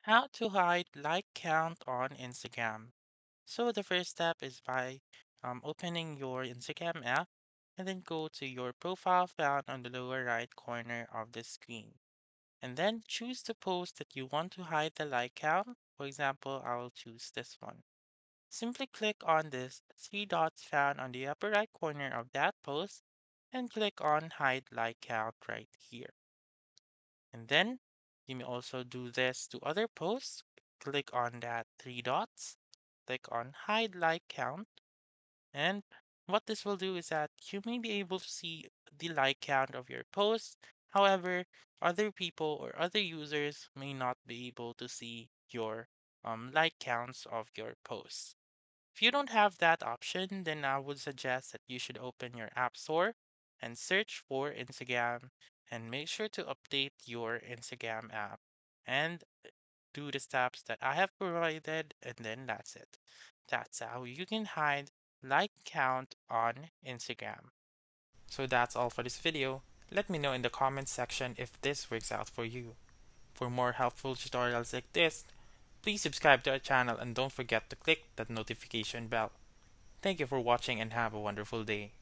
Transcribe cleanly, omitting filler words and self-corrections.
How to hide like count on Instagram. So the first step is by opening your Instagram app and then go to your profile found on the lower right corner of the screen. And then choose the post that you want to hide the like count. For example, I will choose this one. Simply click on this three dots found on the upper right corner of that post and click on hide like count right here. And then you may also do this to other posts. Click on that three dots, click on hide like count, and what this will do is that you may be able to see the like count of your post. However, other people or other users may not be able to see your like counts of your posts. If you don't have that option, then I would suggest that you should open your App Store and search for Instagram and make sure to update your Instagram app and do the steps that I have provided, and then that's it. That's how you can hide like count on Instagram. So that's all for this video. Let me know in the comments section if this works out for you. For more helpful tutorials like this, please subscribe to our channel and don't forget to click that notification bell. Thank you for watching and have a wonderful day.